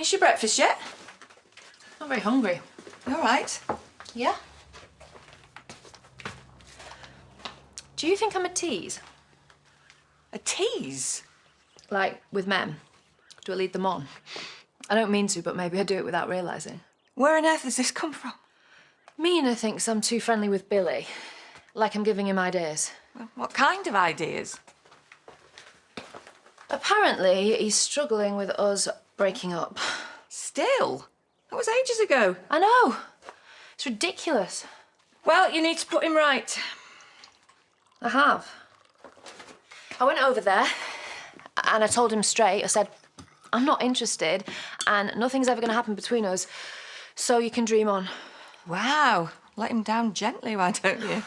finished your breakfast yet? Not very hungry. You all right? Yeah? Do you think I'm a tease? A tease? Like, with men? Do I lead them on? I don't mean to, but maybe I do it without realising. Where on earth has this come from? Meena thinks I'm too friendly with Billy. Like I'm giving him ideas. Well, what kind of ideas? Apparently, he's struggling with us breaking up. Still? That was ages ago. I know. It's ridiculous. Well, you need to put him right. I have. I went over there and I told him straight. I said, I'm not interested and nothing's ever going to happen between us, so you can dream on. Wow. Let him down gently, why don't you?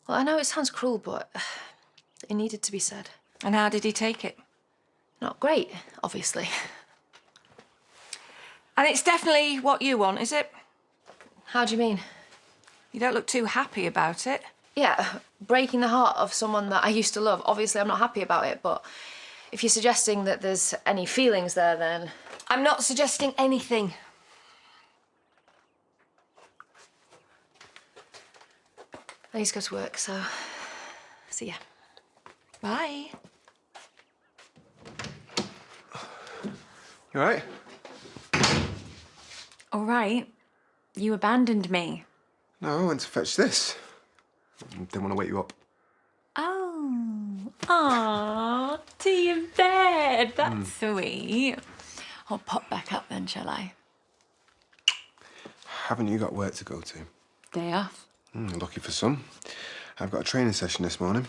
Well, I know it sounds cruel, but it needed to be said. And how did he take it? Not great, obviously. And it's definitely what you want, is it? How do you mean? You don't look too happy about it. Yeah, breaking the heart of someone that I used to love. Obviously, I'm not happy about it, but if you're suggesting that there's any feelings there, then... I'm not suggesting anything. I need to go to work, so... see ya. Bye. You all right? All right. You abandoned me. No, I went to fetch this. Didn't want to wake you up. Oh. Aw, to your bed. That's sweet. I'll pop back up then, shall I? Haven't you got work to go to? Day off. Lucky for some. I've got a training session this morning.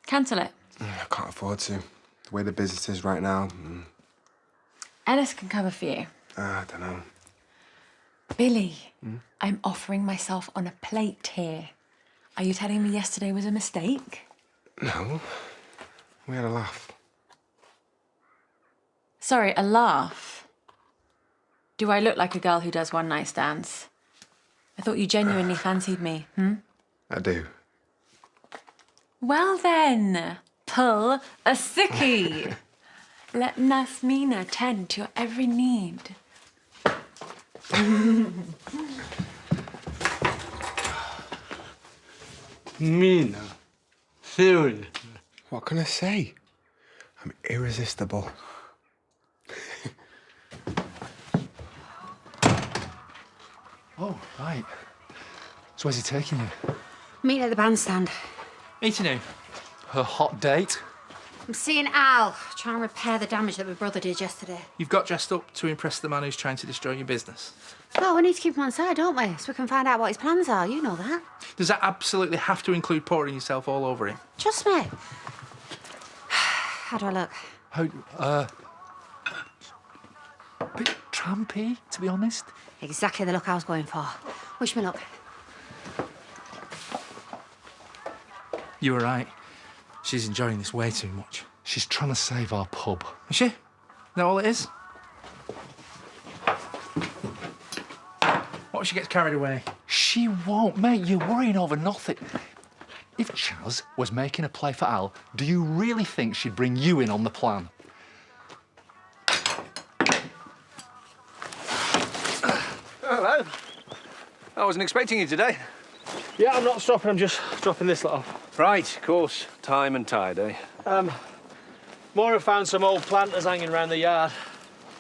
Cancel it. I can't afford to. The way the business is right now. Ellis can cover for you. I don't know. Billy, I'm offering myself on a plate here. Are you telling me yesterday was a mistake? No. We had a laugh. Sorry, a laugh? Do I look like a girl who does one-night stands? I thought you genuinely fancied me, I do. Well then, pull a sickie. Let Nurse Meena tend to your every need. Meena, seriously. What can I say? I'm irresistible. Oh, right. So where's he taking you? Meet at the bandstand. Meeting who? Her hot date? I'm seeing Al, trying to repair the damage that my brother did yesterday. You've got dressed up to impress the man who's trying to destroy your business. Well, we need to keep him on side, don't we? So we can find out what his plans are, you know that. Does that absolutely have to include pouring yourself all over him? Trust me. How do I look? How, a bit trampy, to be honest. Exactly the look I was going for. Wish me luck. You were right. She's enjoying this way too much. She's trying to save our pub. Is she? Is that all it is? What if she gets carried away? She won't, mate. You're worrying over nothing. If Chaz was making a play for Al, do you really think she'd bring you in on the plan? Hello. I wasn't expecting you today. Yeah, I'm not stopping. I'm just dropping this lot off. Right, of course. Time and tide, eh? Maura found some old planters hanging around the yard.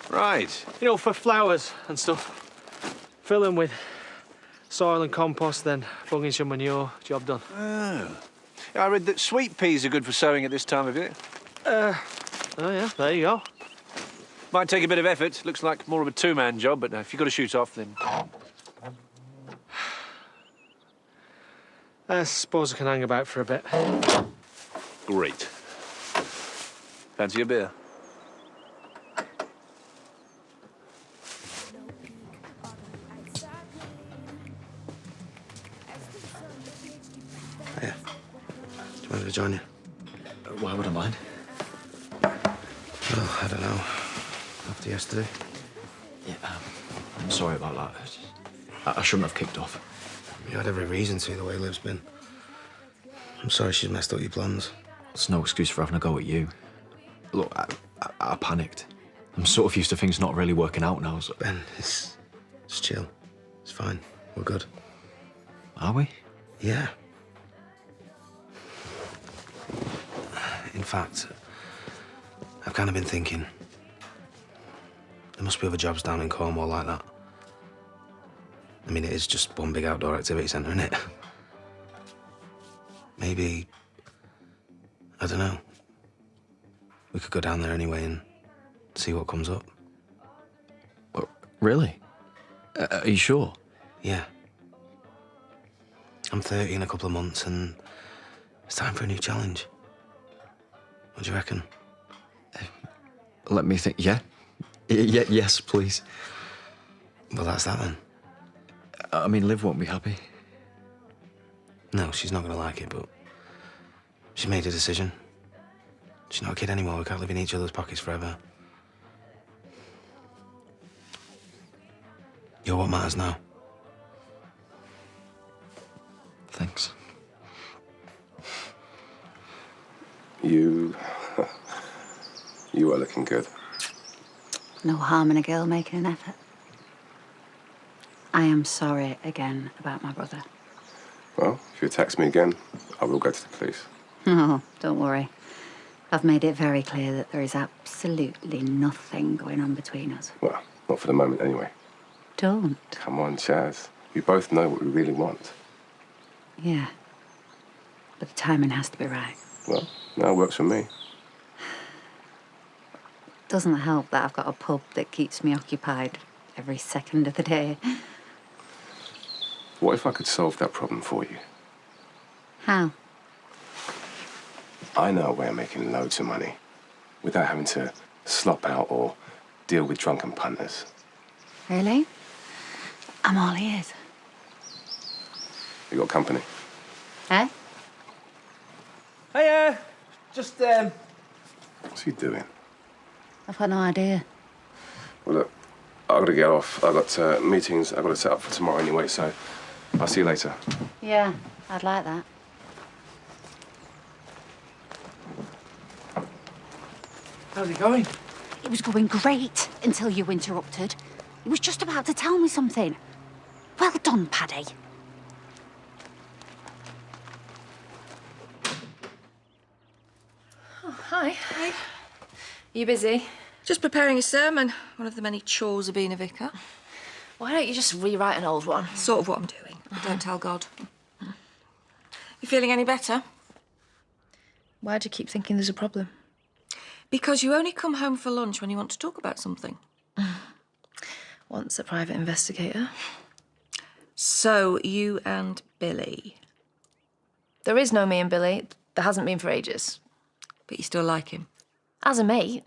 Right. You know, for flowers and stuff. Fill them with soil and compost, then bung in some manure. Job done. Oh. I read that sweet peas are good for sowing at this time of year. Oh, yeah, there you go. Might take a bit of effort. Looks like more of a two-man job, but if you've got to shoot off, then... I suppose I can hang about for a bit. Great. Fancy a beer? Yeah. Do you want me to join you? Why would I mind? Well, I don't know. After yesterday. Yeah, I'm sorry about that. I shouldn't have kicked off. You had every reason to, the way Liv's been. I'm sorry she's messed up your plans. It's no excuse for having a go at you. Look, I panicked. I'm sort of used to things not really working out now, so... Ben, it's chill. It's fine. We're good. Are we? Yeah. In fact, I've kind of been thinking, there must be other jobs down in Cornwall like that. I mean, it is just one big outdoor activity centre, isn't it? Maybe, I don't know, we could go down there anyway and see what comes up. Really? Are you sure? Yeah. I'm 30 in a couple of months and it's time for a new challenge. What do you reckon? Let me think. Yeah? Yes, please. Well, that's that then. I mean, Liv won't be happy. No, she's not going to like it, but she made a decision. She's not a kid anymore. We can't live in each other's pockets forever. You're what matters now. Thanks. You are looking good. No harm in a girl making an effort. I am sorry again about my brother. Well, if you text me again, I will go to the police. Oh, don't worry. I've made it very clear that there is absolutely nothing going on between us. Well, not for the moment anyway. Don't. Come on, Chaz. We both know what we really want. Yeah. But the timing has to be right. Well, that works for me. Doesn't help that I've got a pub that keeps me occupied every second of the day. What if I could solve that problem for you? How? I know a way of making loads of money without having to slop out or deal with drunken punters. Really? I'm all ears. You got company? Eh? Hey, just, What's he doing? I've got no idea. Well, look, I've got to get off. I've got meetings I've got to set up for tomorrow anyway, so I'll see you later. Yeah, I'd like that. how's it going? It was going great until you interrupted. He was just about to tell me something. Well done, Paddy. Oh, hi. Hi. You busy? Just preparing a sermon, one of the many chores of being a vicar. Why don't you just rewrite an old one? Sort of what I'm doing, but don't tell God. You feeling any better? Why do you keep thinking there's a problem? Because you only come home for lunch when you want to talk about something. Once a private investigator. So, you and Billy. There is no me and Billy. There hasn't been for ages. But you still like him? As a mate.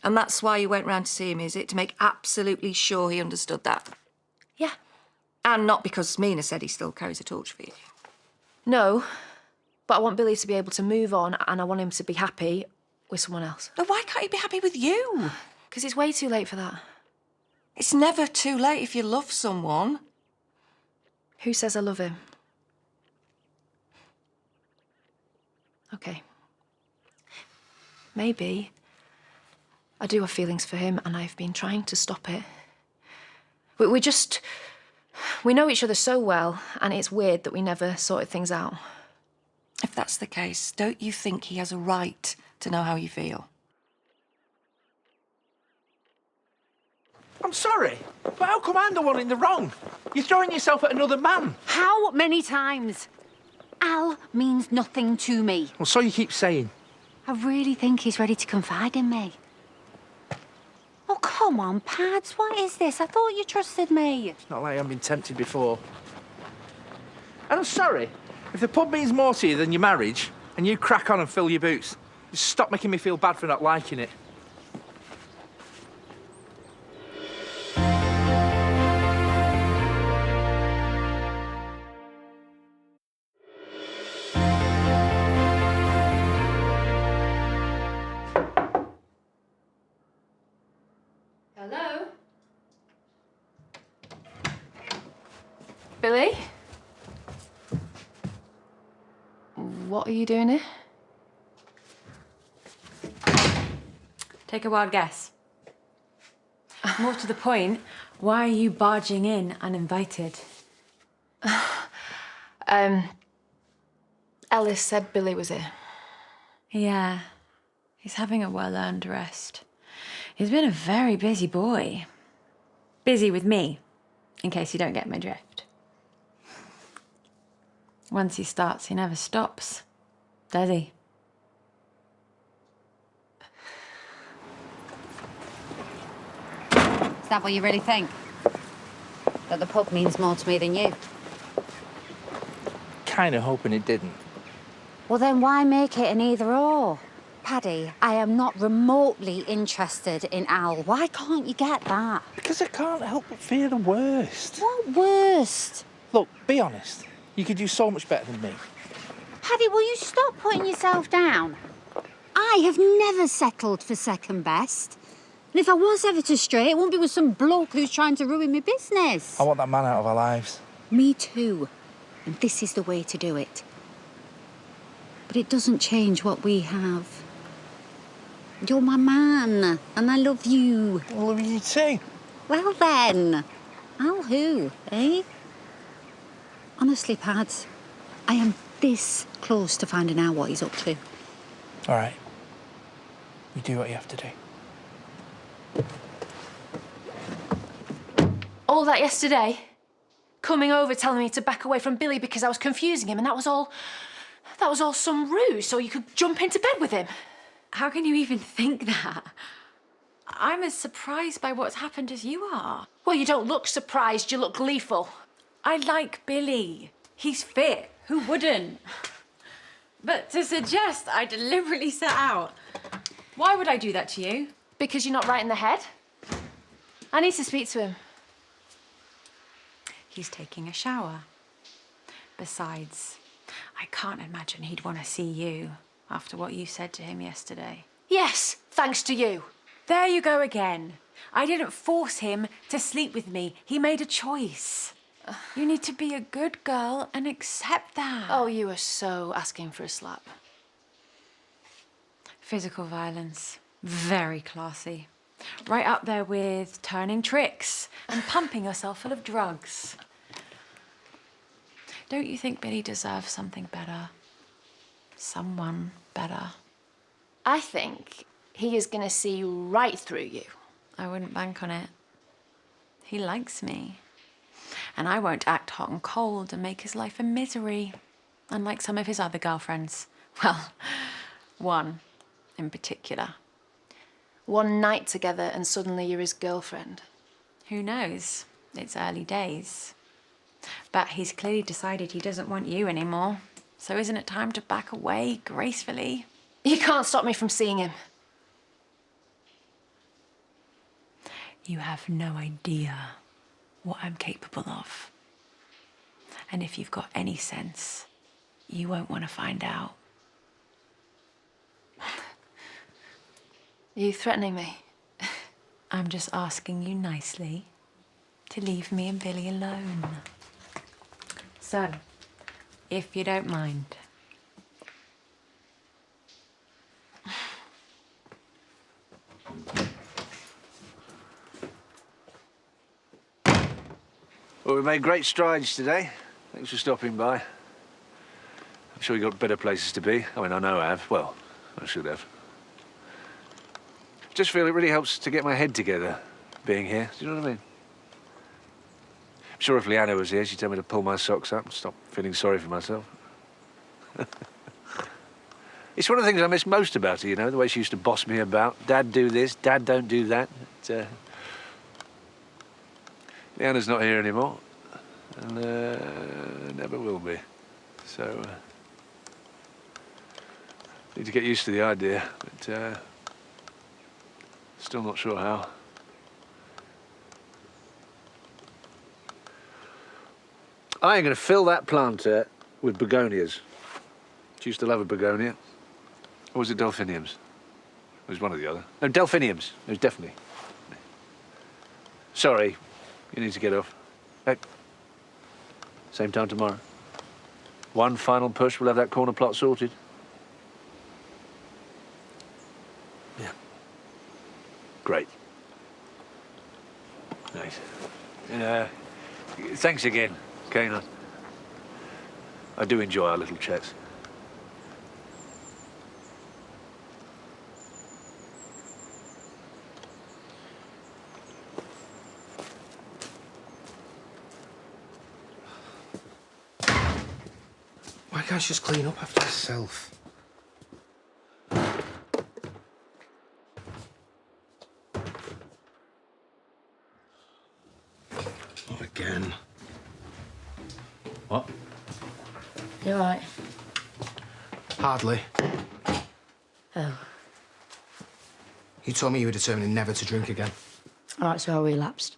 And that's why you went round to see him, is it? To make absolutely sure he understood that? Yeah. And not because Meena said he still carries a torch for you. No, but I want Billy to be able to move on and I want him to be happy with someone else. But why can't he be happy with you? Because it's way too late for that. It's never too late if you love someone. Who says I love him? Okay. Maybe I do have feelings for him and I've been trying to stop it. We know each other so well and it's weird that we never sorted things out. If that's the case, don't you think he has a right to know how you feel? I'm sorry, but how come I'm the one in the wrong? You're throwing yourself at another man. How many times? Al means nothing to me. Well, so you keep saying. I really think he's ready to confide in me. Oh, come on, Pads, what is this? I thought you trusted me. It's not like I haven't been tempted before. And I'm sorry, if the pub means more to you than your marriage, and you crack on and fill your boots, just stop making me feel bad for not liking it. Hello? Billy? What are you doing here? Take a wild guess. More to the point, why are you barging in uninvited? Ellis said Billy was here. Yeah, he's having a well-earned rest. He's been a very busy boy. Busy with me, in case you don't get my drift. Once he starts, he never stops, does he? Is that what you really think? That the pub means more to me than you? Kind of hoping it didn't. Well, then why make it an either-or? Paddy, I am not remotely interested in Al. Why can't you get that? Because I can't help but fear the worst. What worst? Look, be honest. You could do so much better than me. Paddy, will you stop putting yourself down? I have never settled for second best. And if I was ever to stray, it won't be with some bloke who's trying to ruin my business. I want that man out of our lives. Me too. And this is the way to do it. But it doesn't change what we have. You're my man, and I love you. I love you too. Well then, Al who, eh? Honestly, Pads, I am this close to finding out what he's up to. All right. You do what you have to do. All that yesterday? Coming over telling me to back away from Billy because I was confusing him, and that was all some ruse so you could jump into bed with him. How can you even think that? I'm as surprised by what's happened as you are. Well, you don't look surprised, you look gleeful. I like Billy. He's fit. Who wouldn't? But to suggest I deliberately set out, why would I do that to you? Because you're not right in the head. I need to speak to him. He's taking a shower. Besides, I can't imagine he'd want to see you after what you said to him yesterday. Yes, thanks to you. There you go again. I didn't force him to sleep with me. He made a choice. You need to be a good girl and accept that. Oh, you are so asking for a slap. Physical violence. Very classy. Right up there with turning tricks and pumping yourself full of drugs. Don't you think Billy deserves something better? Someone better? I think he is going to see right through you. I wouldn't bank on it. He likes me. And I won't act hot and cold and make his life a misery, unlike some of his other girlfriends. Well, one in particular. One night together and suddenly you're his girlfriend. Who knows? It's early days. But he's clearly decided he doesn't want you anymore. So isn't it time to back away gracefully? You can't stop me from seeing him. You have no idea what I'm capable of. And if you've got any sense, you won't want to find out. Are you threatening me? I'm just asking you nicely to leave me and Billy alone. So, if you don't mind. Well, we made great strides today. Thanks for stopping by. I'm sure you've got better places to be. I mean, I know I have. Well, I should have. Just feel it really helps to get my head together, being here. Do you know what I mean? I'm sure if Leanna was here, she'd tell me to pull my socks up and stop feeling sorry for myself. It's one of the things I miss most about her, you know, the way she used to boss me about. Dad, do this. Dad, don't do that. Leanna's not here anymore, and never will be. So, need to get used to the idea, but still not sure how. I am going to fill that planter with begonias. She used to love a begonia. Or was it delphiniums? It was one or the other. No, delphiniums. It was definitely. Sorry, you need to get off. Hey, same time tomorrow. One final push, we'll have that corner plot sorted. Yeah. Great. nice. And, thanks again, Kanan. I do enjoy our little chats. Why can't you just clean up after yourself? Not again. What? You all right? Hardly. Oh. You told me you were determined never to drink again. All right, so I relapsed.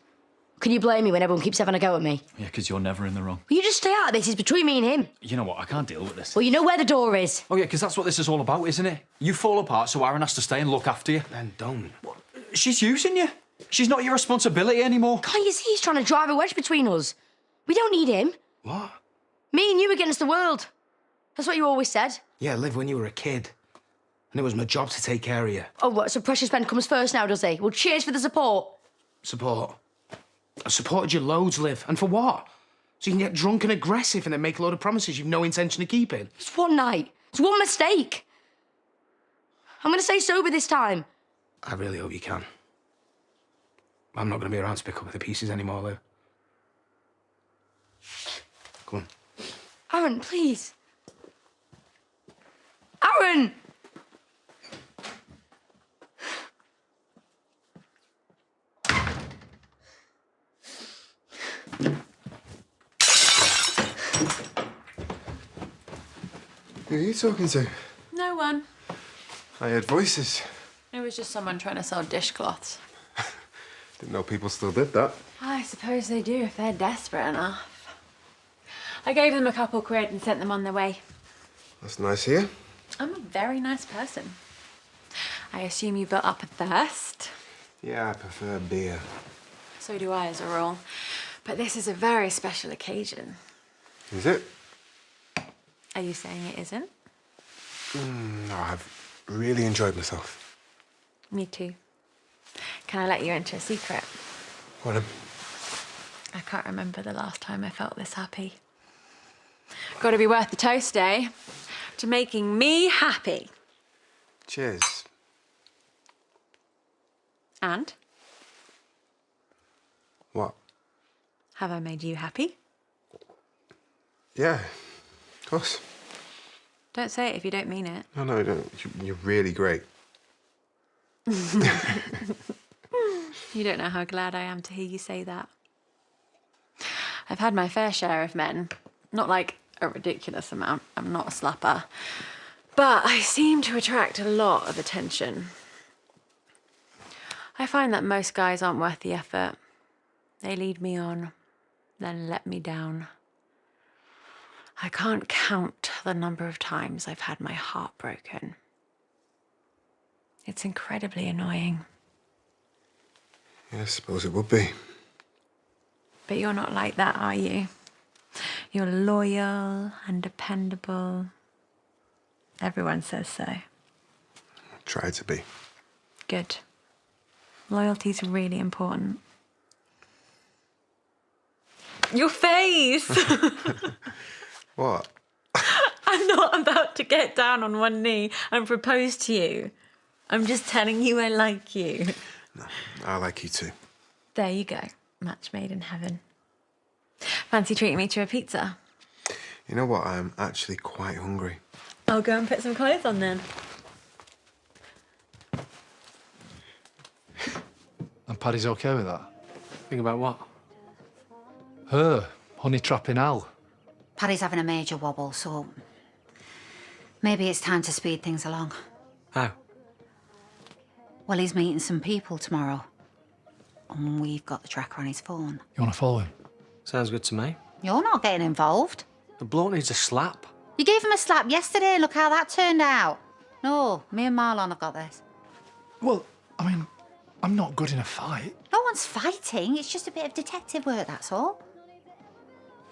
Can you blame me when everyone keeps having a go at me? Yeah, because you're never in the wrong. Will you just stay out of this? It's between me and him. You know what? I can't deal with this. Well, you know where the door is. Oh, yeah, because that's what this is all about, isn't it? You fall apart, so Aaron has to stay and look after you. Ben, don't. She's using you. She's not your responsibility anymore. Can't you see he's trying to drive a wedge between us? We don't need him. What? Me and you against the world. That's what you always said. Yeah, Liv, when you were a kid. And it was my job to take care of you. Oh, what, so Precious Ben comes first now, does he? Well, cheers for the support. Support? I supported you loads, Liv. And for what? So you can get drunk and aggressive and then make a load of promises you've no intention of keeping? It's one night. It's one mistake. I'm going to stay sober this time. I really hope you can. I'm not going to be around to pick up the pieces anymore, Liv. Come on. Aaron, please. Aaron! Who are you talking to? No one. I heard voices. It was just someone trying to sell dishcloths. Didn't know people still did that. I suppose they do if they're desperate enough. I gave them a couple quid and sent them on their way. That's nice here. I'm a very nice person. I assume you built up a thirst. Yeah, I prefer beer. So do I, as a rule. But this is a very special occasion. Is it? Are you saying it isn't? No, I've really enjoyed myself. Me too. Can I let you into a secret? What? I can't remember the last time I felt this happy. Got to be worth the toast, eh? To making me happy. Cheers. And? What? Have I made you happy? Yeah, of course. Don't say it if you don't mean it. No, no, no. You're really great. You don't know how glad I am to hear you say that. I've had my fair share of men. Not like a ridiculous amount. I'm not a slapper. But I seem to attract a lot of attention. I find that most guys aren't worth the effort. They lead me on, then let me down. I can't count the number of times I've had my heart broken. It's incredibly annoying. Yeah, I suppose it would be. But you're not like that, are you? You're loyal and dependable. Everyone says so. I try to be. Good. Loyalty's really important. Your face! What? I'm not about to get down on one knee and propose to you. I'm just telling you I like you. No, I like you too. There you go. Match made in heaven. Fancy treating me to a pizza? You know what? I'm actually quite hungry. I'll go and put some clothes on then. And Paddy's okay with that? Think about what? Her, honey trapping Al. Paddy's having a major wobble, so maybe it's time to speed things along. How? Well, he's meeting some people tomorrow. And we've got the tracker on his phone. You want to follow him? Sounds good to me. You're not getting involved. The bloke needs a slap. You gave him a slap yesterday and look how that turned out. No, me and Marlon have got this. Well, I mean, I'm not good in a fight. No one's fighting. It's just a bit of detective work, that's all.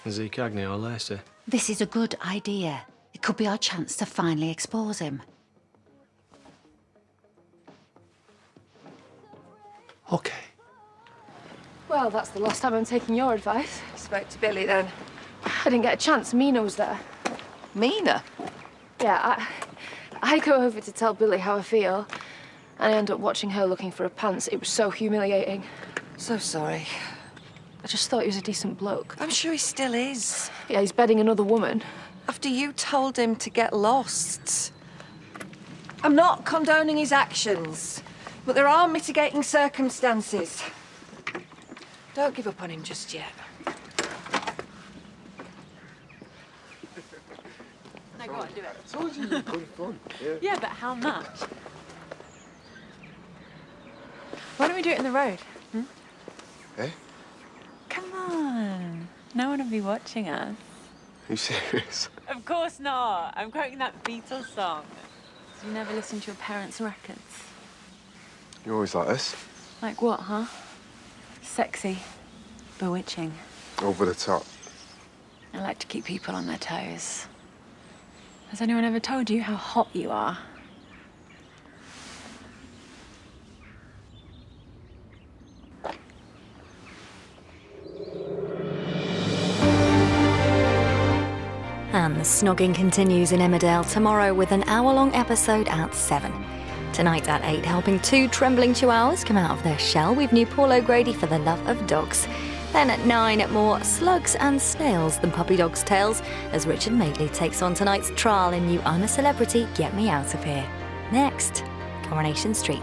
Is he Cagney or Lacey? This is a good idea. It could be our chance to finally expose him. Okay. Well, that's the last time I'm taking your advice. Spoke to Billy then. I didn't get a chance. Meena was there. Meena? Yeah, I go over to tell Billy how I feel, and I end up watching her looking for her pants. It was so humiliating. So sorry. I just thought he was a decent bloke. I'm sure he still is. Yeah, he's bedding another woman. After you told him to get lost. I'm not condoning his actions, but there are mitigating circumstances. Don't give up on him just yet. No, go on, do it. I told you, good fun. Yeah, but how much? Why don't we do it in the road? Eh? Come on. No one will be watching us. Are you serious? Of course not. I'm quoting that Beatles song. So you never listen to your parents' records? You're always like this. Like what, huh? Sexy. Bewitching. Over the top. I like to keep people on their toes. Has anyone ever told you how hot you are? And the snogging continues in Emmerdale tomorrow with an hour-long episode at 7. Tonight at 8, helping 2 trembling chihuahuas come out of their shell with new Paul O'Grady for the love of dogs. Then at 9, more slugs and snails than puppy dogs' tails as Richard Madeley takes on tonight's trial in new I'm a Celebrity, Get Me Out of Here. Next, Coronation Street.